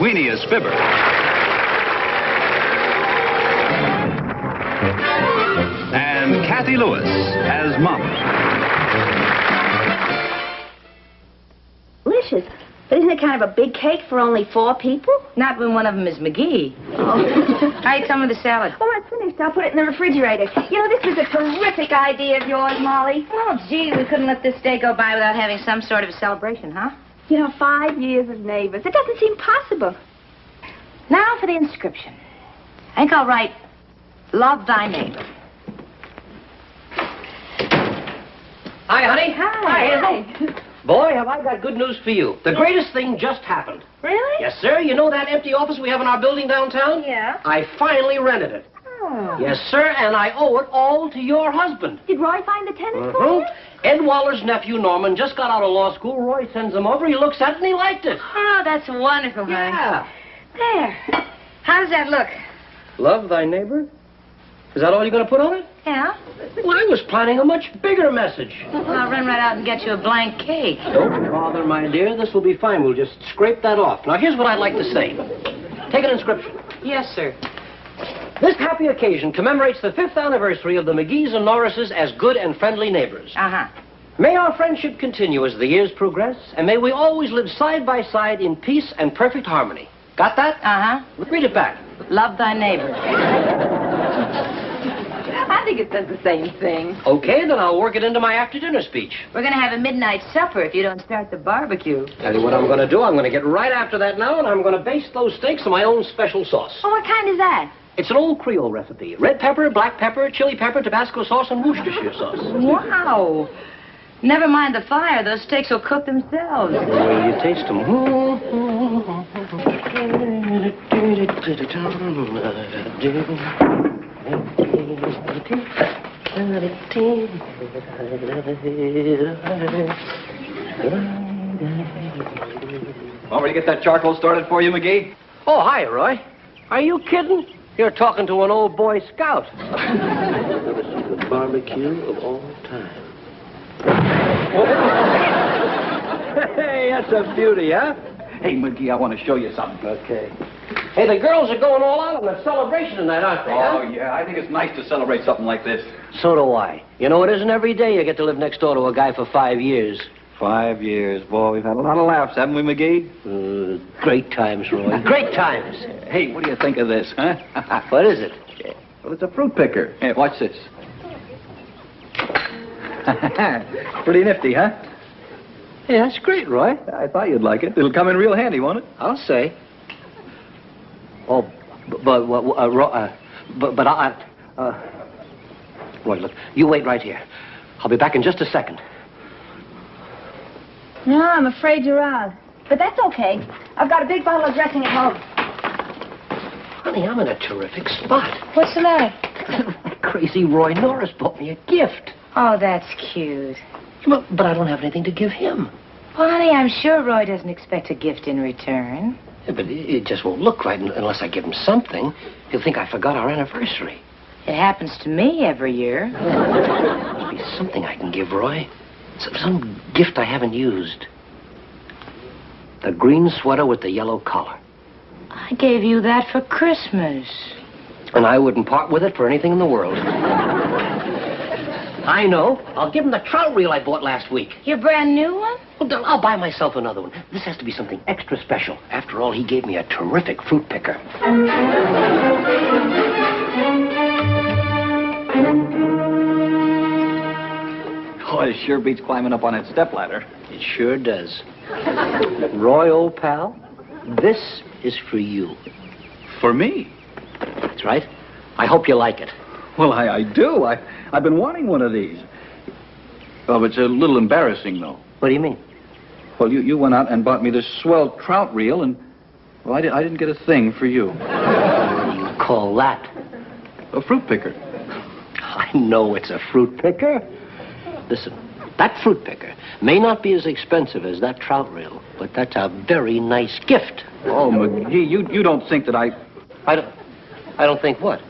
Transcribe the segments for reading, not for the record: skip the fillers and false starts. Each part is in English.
Sweeney as Fibber. And Kathy Lewis as Molly. Delicious. But isn't it kind of a big cake for only 4 people? Not when one of them is McGee. Oh. I ate some of the salad. Oh, it's finished. I'll put it in the refrigerator. You know, this is a terrific idea of yours, Molly. Oh, gee, we couldn't let this day go by without having some sort of a celebration, huh? You know, 5 years of neighbors. It doesn't seem possible. Now for the inscription. I think I'll write, love thy neighbor. Hi, honey. Hi. Boy, have I got good news for you. The greatest thing just happened. Really? Yes, sir. You know that empty office we have in our building downtown? Yeah. I finally rented it. Oh. Yes, sir, and I owe it all to your husband. Did Roy find the tenants for you? Ed Waller's nephew, Norman, just got out of law school. Roy sends him over. He looks at it and he liked it. Oh, that's wonderful, honey. Yeah. There. How does that look? Love thy neighbor? Is that all you're going to put on it? Yeah. Well, I was planning a much bigger message. Well, I'll run right out and get you a blank cake. Don't bother, my dear. This will be fine. We'll just scrape that off. Now, here's what I'd like to say. Take an inscription. Yes, sir. This happy occasion commemorates the 5th anniversary of the McGees and Norrises as good and friendly neighbors. Uh-huh. May our friendship continue as the years progress, and may we always live side by side in peace and perfect harmony. Got that? Uh-huh. Read it back. Love thy neighbor. I think it says the same thing. Okay, then I'll work it into my after-dinner speech. We're going to have a midnight supper if you don't start the barbecue. Tell you what I'm going to do. I'm going to get right after that now, and I'm going to baste those steaks in my own special sauce. Oh, what kind is that? It's an old Creole recipe. Red pepper, black pepper, chili pepper, Tabasco sauce, and Worcestershire sauce. Wow. Never mind the fire. Those steaks will cook themselves. The way you taste them. Want me to get that charcoal started for you, McGee? Oh, hi, Roy. Are you kidding? You're talking to an old Boy Scout. Never seen the barbecue of all time. Hey, that's a beauty, huh? Hey, McGee, I want to show you something. Okay. Hey, the girls are going all out on the celebration tonight, aren't they, Oh, huh? yeah, I think it's nice to celebrate something like this. So do I. You know, it isn't every day you get to live next door to a guy for 5 years. 5 years. Boy, we've had a lot of laughs, haven't we, McGee? Great times, Roy. Great times. Hey, what do you think of this, huh? What is it? Well, it's a fruit picker. Hey, watch this. Pretty nifty, huh? Yeah, that's great, Roy. I thought you'd like it. It'll come in real handy, won't it? I'll say. Oh, Roy, look, you wait right here. I'll be back in just a second. No, I'm afraid you're out. But that's okay. I've got a big bottle of dressing at home. Honey, I'm in a terrific spot. What's the matter? That crazy Roy Norris bought me a gift. Oh, that's cute. But I don't have anything to give him. Well, honey, I'm sure Roy doesn't expect a gift in return. Yeah, but it just won't look right unless I give him something. He'll think I forgot our anniversary. It happens to me every year. There must be something I can give Roy. Some gift I haven't used. The green sweater with the yellow collar. I gave you that for Christmas. And I wouldn't part with it for anything in the world. I know. I'll give him the trout reel I bought last week. Your brand new one? Well, then I'll buy myself another one. This has to be something extra special. After all, he gave me a terrific fruit picker. Oh, it sure beats climbing up on that stepladder. It sure does. Roy, old pal, this is for you. For me? That's right. I hope you like it. Well, I do. I've been wanting one of these. Oh, it's a little embarrassing, though. What do you mean? Well, you went out and bought me this swell trout reel, and, well, I didn't get a thing for you. What do you call that? A fruit picker. I know it's a fruit picker. Listen, that fruit picker may not be as expensive as that trout reel, but that's a very nice gift. Oh, McGee, you don't think that I don't think what?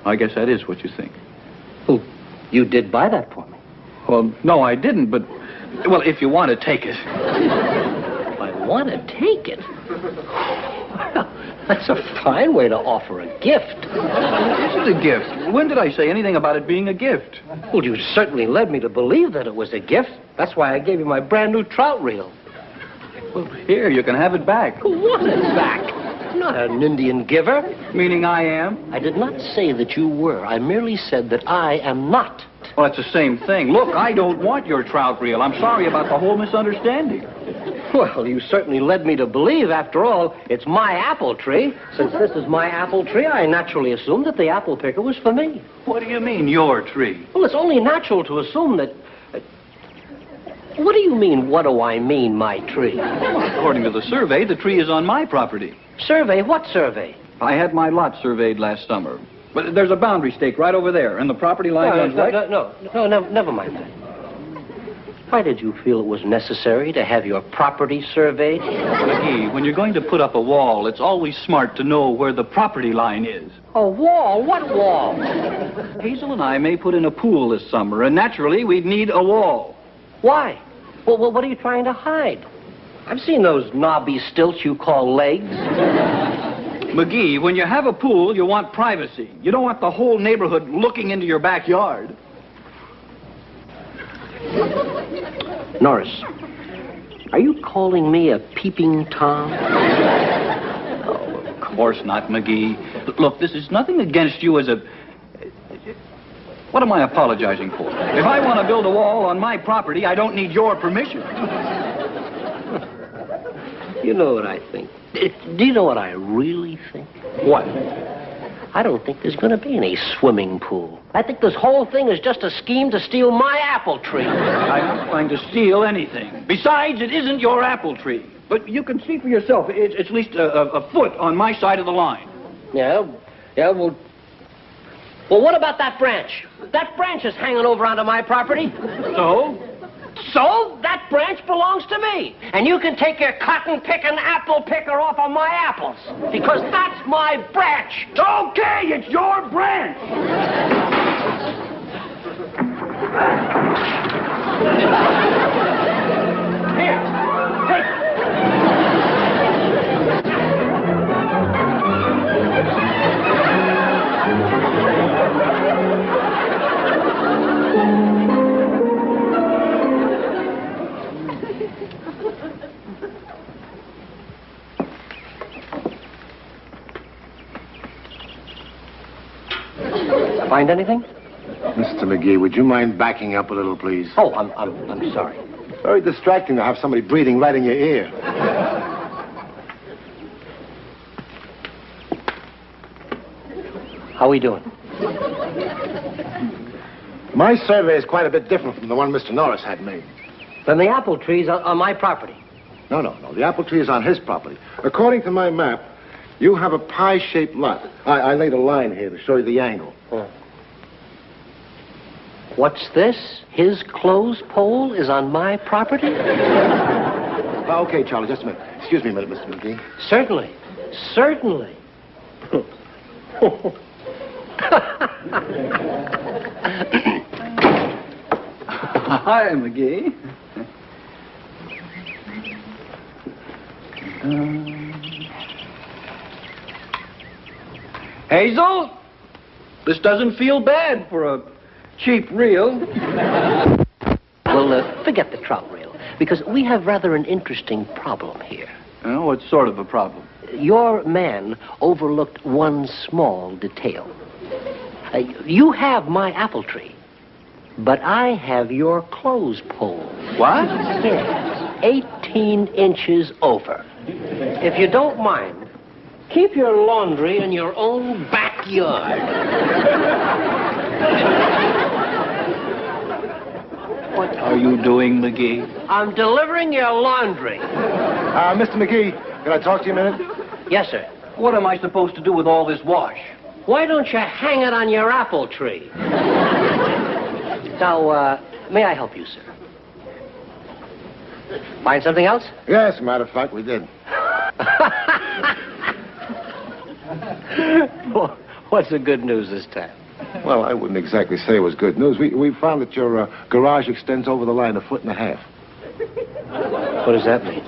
I guess that is what you think. Well, you did buy that for me. Well, no, I didn't, but, well, if you want to take it. I want to take it? Well, that's a fine way to offer a gift. It isn't a gift. When did I say anything about it being a gift? Well, you certainly led me to believe that it was a gift. That's why I gave you my brand new trout reel. Well, here, you can have it back. Who wants it back? I'm not an Indian giver. Meaning I am? I did not say that you were. I merely said that I am not. Well, it's the same thing. Look, I don't want your trout reel. I'm sorry about the whole misunderstanding. Well, you certainly led me to believe, after all, it's my apple tree. Since this is my apple tree, I naturally assumed that the apple picker was for me. What do you mean, your tree? Well, it's only natural to assume that... What do you mean, what do I mean, my tree? Well, according to the survey, the tree is on my property. Survey? What survey? I had my lot surveyed last summer. But there's a boundary stake right over there, and the property line runs right... No, never mind that. Why did you feel it was necessary to have your property surveyed? McGee, when you're going to put up a wall, it's always smart to know where the property line is. A wall? What wall? Hazel and I may put in a pool this summer, and naturally, we'd need a wall. Why? Well, what are you trying to hide? I've seen those knobby stilts you call legs. McGee, when you have a pool, you want privacy. You don't want the whole neighborhood looking into your backyard. Norris, are you calling me a peeping Tom? Oh, of course not, McGee. Look, this is nothing against you as a... What am I apologizing for? If I want to build a wall on my property, I don't need your permission. You know what I think. Do you know what I really think? What? I don't think there's going to be any swimming pool. I think this whole thing is just a scheme to steal my apple tree. I'm not trying to steal anything. Besides, it isn't your apple tree. But you can see for yourself. It's at least a foot on my side of the line. Yeah, well, what about that branch? That branch is hanging over onto my property. So? So, that branch belongs to me. And you can take your cotton-picking apple picker off of my apples. Because that's my branch. Okay, it's your branch. Here, take it. Find anything? Mr. McGee, would you mind backing up a little, please? Oh, I'm sorry. Very distracting to have somebody breathing right in your ear. How are we doing? My survey is quite a bit different from the one Mr. Norris had made. Then the apple tree's on my property. No. The apple tree is on his property. According to my map, you have a pie-shaped lot. I laid a line here to show you the angle. What's this? His clothes pole is on my property? Okay, Charlie, just a minute. Excuse me a minute, Mr. McGee. Certainly. Hi, McGee. Hazel, this doesn't feel bad for a cheap reel. Well, forget the trout reel, because we have rather an interesting problem here. Oh, what sort of a problem? Your man overlooked one small detail. You have my apple tree, but I have your clothes pole. What? Yes, 18 inches over. If you don't mind, keep your laundry in your own backyard. What are you doing, McGee? I'm delivering your laundry. Mr. McGee, can I talk to you a minute? Yes, sir. What am I supposed to do with all this wash? Why don't you hang it on your apple tree? Now, may I help you, sir? Find something else? Yes, as a matter of fact, we did. What's the good news this time? Well, I wouldn't exactly say it was good news. We found that your garage extends over the line 1.5 feet. What does that mean?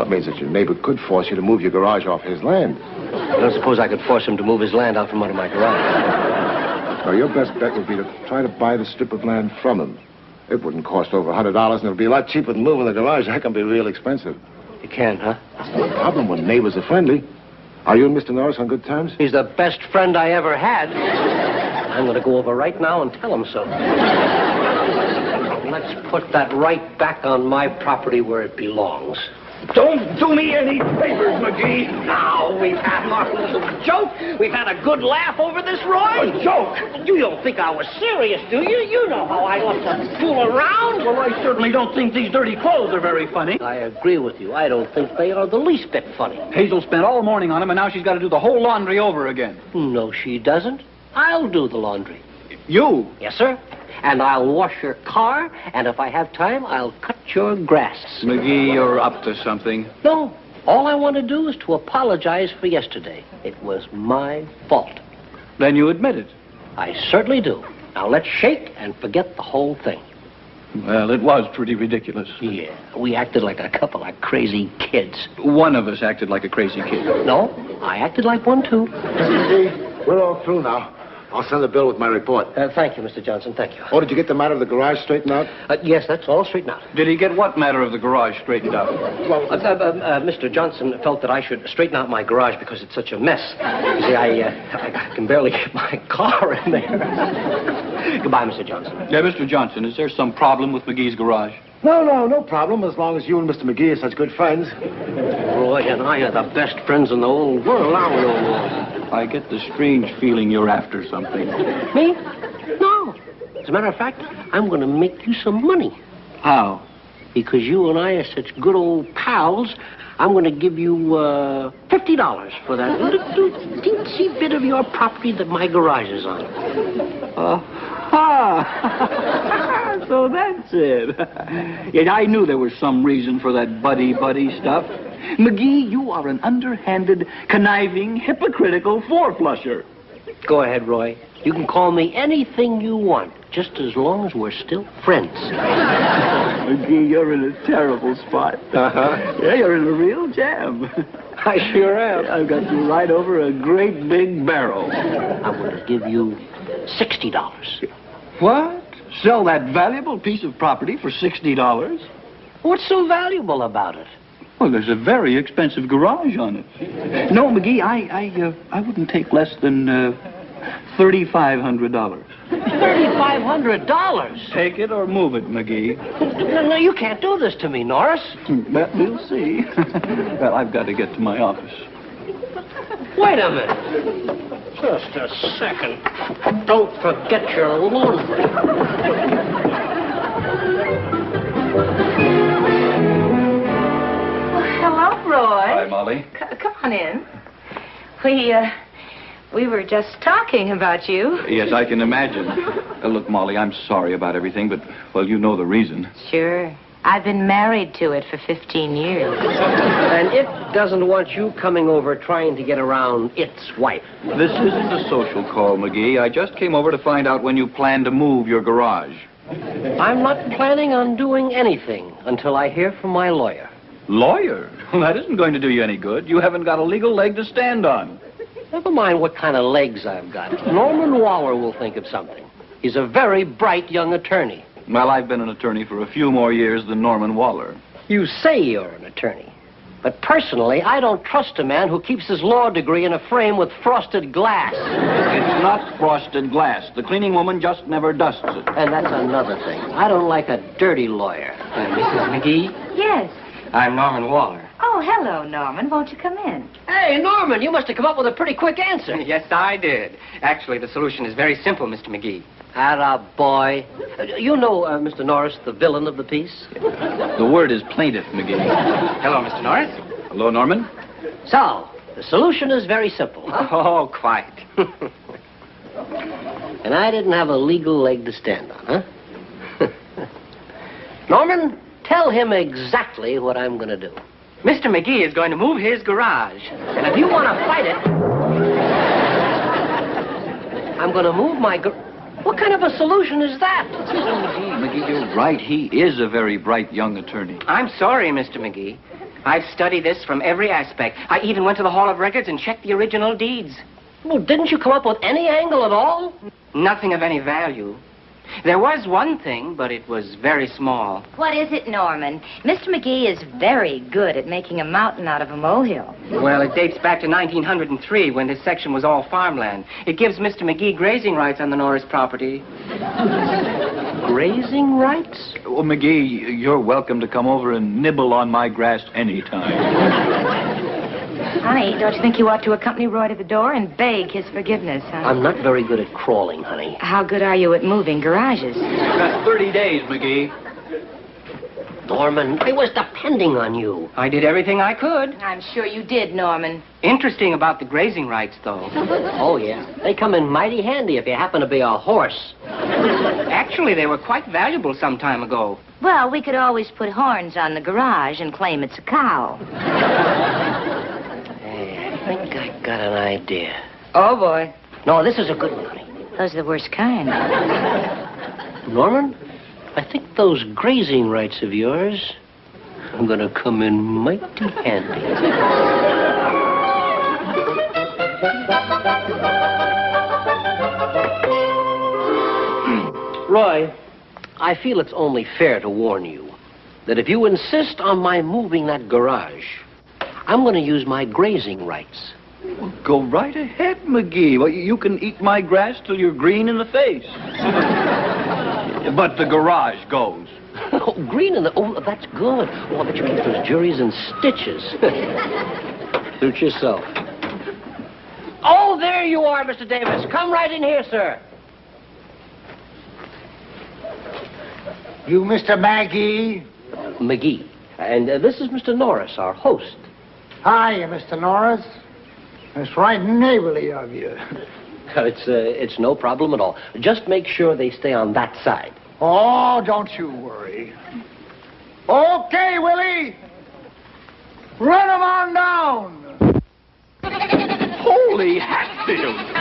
That means that your neighbor could force you to move your garage off his land. I don't suppose I could force him to move his land out from under my garage. Now, your best bet would be to try to buy the strip of land from him. It wouldn't cost over $100, and it'll be a lot cheaper than moving the garage. That can be real expensive. You can, huh? That's no problem when neighbors are friendly. Are you and Mr. Norris on good terms? He's the best friend I ever had. I'm going to go over right now and tell him so. Let's put that right back on my property where it belongs. Don't do me any favors, McGee. Now, we've had our little joke. We've had a good laugh over this, Roy. A joke? You don't think I was serious, do you? You know how I love to fool around. Well, I certainly don't think these dirty clothes are very funny. I agree with you. I don't think they are the least bit funny. Hazel spent all morning on them, and now she's got to do the whole laundry over again. No, she doesn't. I'll do the laundry. You? Yes, sir. And I'll wash your car, and if I have time, I'll cut your grass. McGee, you're up to something. No, all I want to do is to apologize for yesterday. It was my fault. Then you admit it. I certainly do. Now let's shake and forget the whole thing. Well, it was pretty ridiculous. Yeah, we acted like a couple of crazy kids. One of us acted like a crazy kid. No, I acted like one, too. See, we're all through now. I'll send the bill with my report. Thank you, Mr. Johnson. Thank you. Oh, did you get the matter of the garage straightened out? Yes, that's all straightened out. Did he get what matter of the garage straightened out? Well, Mr. Johnson felt that I should straighten out my garage because it's such a mess. You see, I can barely get my car in there. Goodbye, Mr. Johnson. Yeah, Mr. Johnson, is there some problem with McGee's garage? No problem, as long as you and Mr. McGee are such good friends. Roy and I are the best friends in the whole world, aren't we, old boy? I get the strange feeling you're after something. Me? No. As a matter of fact, I'm going to make you some money. How? Because you and I are such good old pals, I'm going to give you $50 for that little teensy bit of your property that my garage is on. So that's it. Yet I knew there was some reason for that buddy-buddy stuff. McGee, you are an underhanded, conniving, hypocritical four-flusher. Go ahead, Roy. You can call me anything you want, just as long as we're still friends. McGee, you're in a terrible spot. Uh-huh. Yeah, you're in a real jam. I sure am. I've got you right over a great big barrel. I'm going to give you $60. What? Sell that valuable piece of property for $60? What's so valuable about it? Well, there's a very expensive garage on it. No, McGee, I wouldn't take less than $3,500. $3,500? Take it or move it, McGee. No, you can't do this to me, Norris. But we'll see. Well, I've got to get to my office. Wait a minute. Just a second. Don't forget your laundry. Hello, Roy. Hi, Molly. Come on in. We were just talking about you. Yes, I can imagine. Look, Molly, I'm sorry about everything, but, well, you know the reason. Sure. I've been married to it for 15 years. And it doesn't want you coming over trying to get around its wife. This isn't a social call, McGee. I just came over to find out when you plan to move your garage. I'm not planning on doing anything until I hear from my lawyer. Lawyer? Well, that isn't going to do you any good. You haven't got a legal leg to stand on. Never mind what kind of legs I've got. Norman Waller will think of something. He's a very bright young attorney. Well, I've been an attorney for a few more years than Norman Waller. You say you're an attorney. But personally, I don't trust a man who keeps his law degree in a frame with frosted glass. It's not frosted glass. The cleaning woman just never dusts it. And that's another thing. I don't like a dirty lawyer. Mrs. McGee, Yes. I'm Norman Waller. Oh, hello, Norman. Won't you come in? Hey, Norman, you must have come up with a pretty quick answer. Yes, I did. Actually, the solution is very simple, Mr. McGee. Atta boy. You know, Mr. Norris, the villain of the piece? The word is plaintiff, McGee. Hello, Mr. Norris. Hello, Norman. So, the solution is very simple. Oh, quite. And I didn't have a legal leg to stand on, huh? Norman, tell him exactly what I'm going to do. Mr. McGee is going to move his garage. And if you want to fight it, I'm going to move my What kind of a solution is that? McGee, you're right. He is a very bright young attorney. I'm sorry, Mr. McGee. I've studied this from every aspect. I even went to the Hall of Records and checked the original deeds. Well, didn't you come up with any angle at all? Nothing of any value. There was one thing, but it was very small. What is it, Norman? Mr. McGee is very good at making a mountain out of a molehill. Well, it dates back to 1903 when this section was all farmland. It gives Mr. McGee grazing rights on the Norris property. Grazing rights? Well, McGee, you're welcome to come over and nibble on my grass anytime. Honey, don't you think you ought to accompany Roy to the door and beg his forgiveness, huh? I'm not very good at crawling, honey. How good are you at moving garages? Got 30 days, McGee. Norman, I was depending on you. I did everything I could. I'm sure you did, Norman. Interesting about the grazing rights, though. Oh, yeah. They come in mighty handy if you happen to be a horse. Actually, they were quite valuable some time ago. Well, we could always put horns on the garage and claim it's a cow. I think I got an idea. Oh, boy. No, this is a good one, honey. Those are the worst kind. Norman, I think those grazing rights of yours are going to come in mighty handy. Roy, I feel it's only fair to warn you that if you insist on my moving that garage, I'm going to use my grazing rights. Well, go right ahead, McGee. Well, you can eat my grass till you're green in the face. But the garage goes. Oh, green in the... Oh, that's good. Oh, I bet you keep those juries in stitches. Suit yourself. Oh, there you are, Mr. Davis. Come right in here, sir. You Mr. McGee? McGee. And this is Mr. Norris, our host. Hiya, Mr. Norris. That's right neighborly of you. It's no problem at all. Just make sure they stay on that side. Oh, don't you worry. Okay, Willie. Run 'em on down. Holy Hatfield! Speed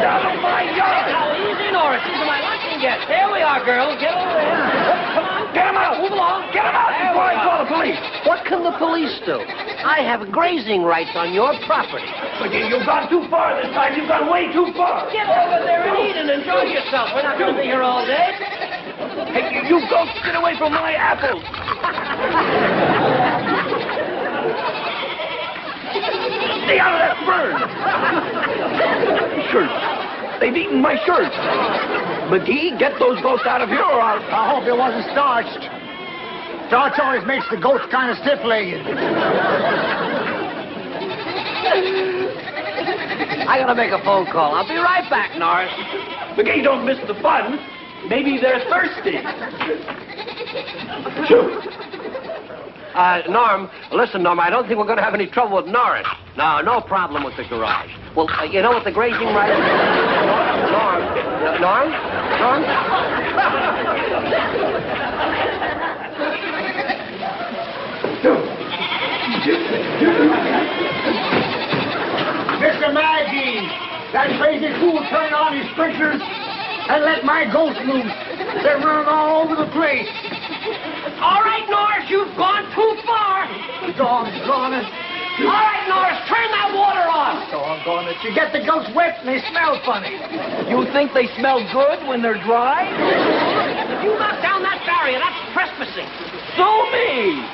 out of my yard! Now, easy, Norris. These are my luncheon guests. Here we are, girls. Get over here. Come on. Get him out! Move along. Get him out before I call the police! What can the police do? I have grazing rights on your property. McGee, you've gone too far this time. You've gone way too far. Get over there and eat and enjoy yourself. We're not going to be here all day. Hey, you go get away from my apples. Stay out of that bird. Shirts. They've eaten my shirts. McGee, get those goats out of here or I'll... I hope it wasn't starched. Starch always makes the goats kind of stiff-legged. I got to make a phone call. I'll be right back, Norris. McGee, don't miss the fun. Maybe they're thirsty. Shoot. Norm, listen, Norm, I don't think we're going to have any trouble with Norris. No problem with the garage. Well, you know what the grazing right is? Norm? Mr. Maggie, that crazy fool turned on his sprinklers and let my goats loose. They're running all over the place. All right, Norris, you've gone too far. Doggone it. All right, Norris, turn that water off. Doggone it. You get the goats wet and they smell funny. You think they smell good when they're dry? If you knock down that barrier, that's trespassing. Sue me!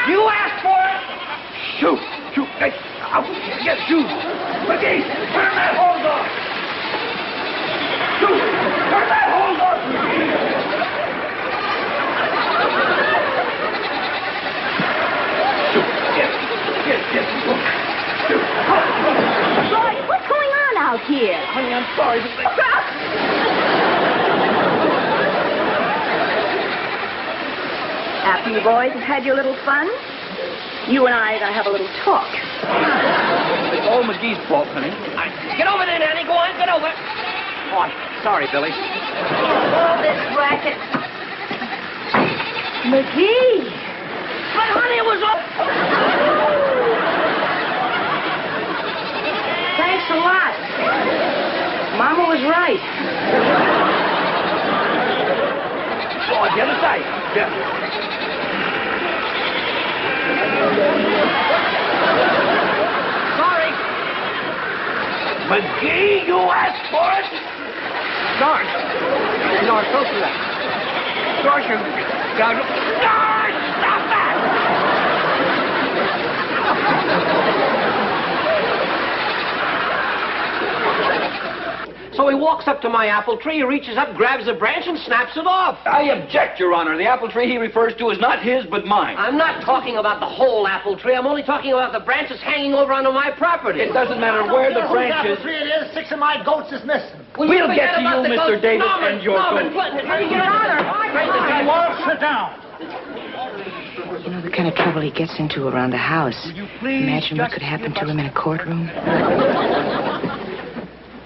You asked for it. Shoot! Hey, I'll get you! McGee, turn that hose off! Shoot! Turn that hose off! Shoot! Get! Shoot! Roy, what's going on out here? Honey, I'm sorry, but they... After you boys have had your little fun, you and I are going to have a little talk. It's all McGee's fault, honey. Get over there, Nanny. Go on, get over. Oh, sorry, Billy. Oh, this racket. McGee! But, honey, it was all... Thanks a lot. Mama was right. Oh, the other side. Yeah. McGee, you asked for it? George, don't do that. George, you got to... George, stop that! So he walks up to my apple tree, he reaches up, grabs a branch, and snaps it off. I object, Your Honor. The apple tree he refers to is not his, but mine. I'm not talking about the whole apple tree. I'm only talking about the branches hanging over onto my property. It doesn't matter where the branch is. Tree it is. 6 of my goats is missing. Will We'll you get to forget about you, the Mr. goats? Davis, Norman, and your Norman, goats. Your Honor. You all sit down. You know the kind of trouble he gets into around the house. Imagine what could happen to him in a courtroom.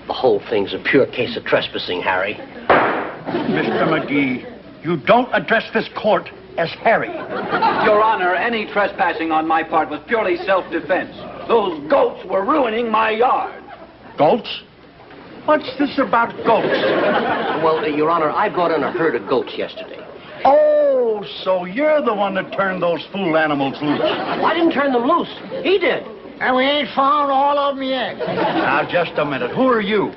The whole thing's a pure case of trespassing, Harry. Mr. McGee, you don't address this court as Harry. Your Honor, any trespassing on my part was purely self-defense. Those goats were ruining my yard. Goats? What's this about goats? Well, Your Honor, I brought in a herd of goats yesterday. Oh, so you're the one that turned those fool animals loose. I didn't turn them loose. He did. And we ain't found all of them yet. Now, just a minute. Who are you?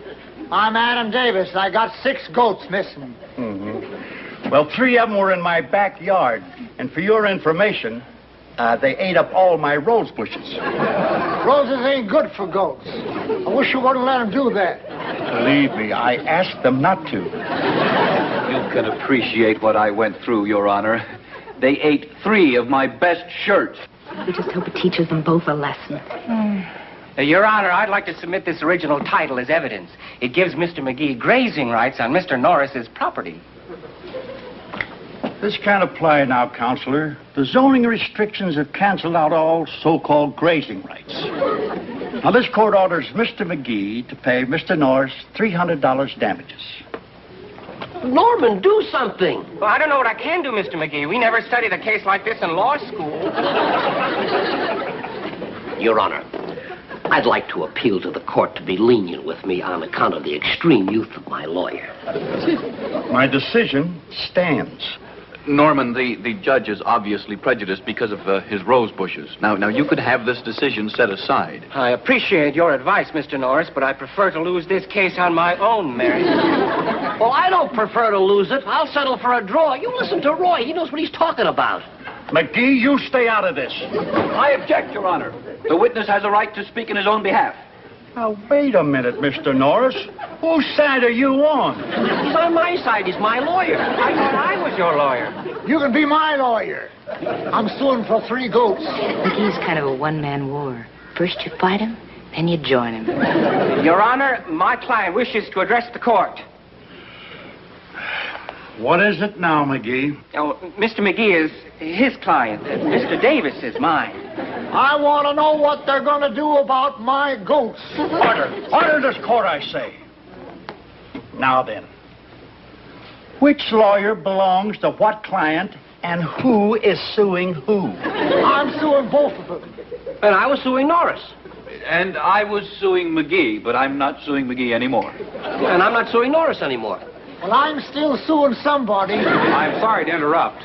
I'm Adam Davis. I got 6 goats missing. Mm-hmm. Well, 3 of them were in my backyard. And for your information, they ate up all my rose bushes. Roses ain't good for goats. I wish you wouldn't let them do that. Believe me, I asked them not to. You can appreciate what I went through, Your Honor. They ate 3 of my best shirts. We just hope it teaches them both a lesson. Your Honor, I'd like to submit this original title as evidence. It gives Mr. McGee grazing rights on Mr. Norris's property. This can't apply now, Counselor. The zoning restrictions have canceled out all so-called grazing rights. Now, this court orders Mr. McGee to pay Mr. Norris $300 damages. Norman, do something. Well, I don't know what I can do, Mr. McGee. We never studied a case like this in law school. Your Honor, I'd like to appeal to the court to be lenient with me on account of the extreme youth of my lawyer. My decision stands. Norman, the judge is obviously prejudiced because of his rose bushes. Now, you could have this decision set aside. I appreciate your advice, Mr. Norris, but I prefer to lose this case on my own merit. Well, I don't prefer to lose it. I'll settle for a draw. You listen to Roy. He knows what he's talking about. McGee, you stay out of this. I object, Your Honor. The witness has a right to speak in his own behalf. Now, wait a minute, Mr. Norris. Whose side are you on? He's on my side. He's my lawyer. I thought I was your lawyer. You can be my lawyer. I'm suing for 3 goats. McGee's kind of a one-man war. First you fight him, then you join him. Your Honor, my client wishes to address the court. What is it now, McGee? Oh, Mr. McGee is his client. Mr. Davis is mine. I want to know what they're going to do about my goats. Order. Order this court, I say. Now then, which lawyer belongs to what client and who is suing who? I'm suing both of them. And I was suing Norris. And I was suing McGee, but I'm not suing McGee anymore. And I'm not suing Norris anymore. Well, I'm still suing somebody. I'm sorry to interrupt,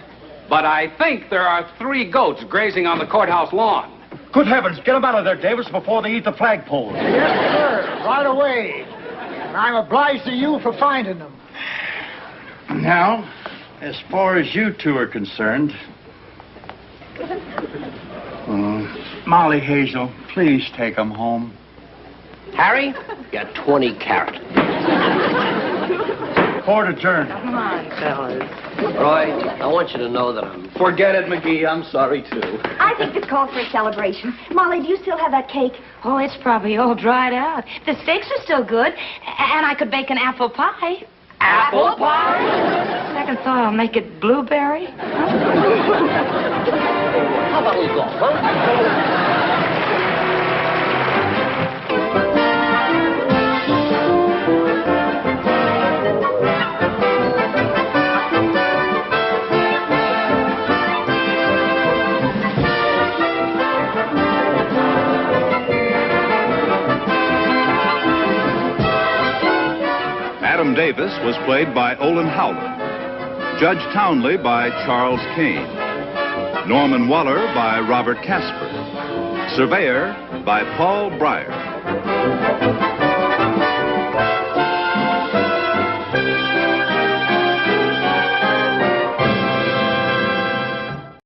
but I think there are 3 goats grazing on the courthouse lawn. Good heavens, get them out of there, Davis, before they eat the flagpole. Yes, sir. Right away. And I'm obliged to you for finding them. Now, as far as you 2 are concerned, Molly Hazel, please take them home. Harry, you're 20 carat. Court adjourned. Come on, fellas. Roy, I want you to know that I'm... Forget it, McGee. I'm sorry, too. I think this calls for a celebration. Molly, do you still have that cake? Oh, it's probably all dried out. The steaks are still good, and I could bake an apple pie. Apple pie? Second thought, I'll make it blueberry. How about we go, huh? Adam Davis was played by Olin Howler, Judge Townley by Charles Kane, Norman Waller by Robert Casper, Surveyor by Paul Breyer.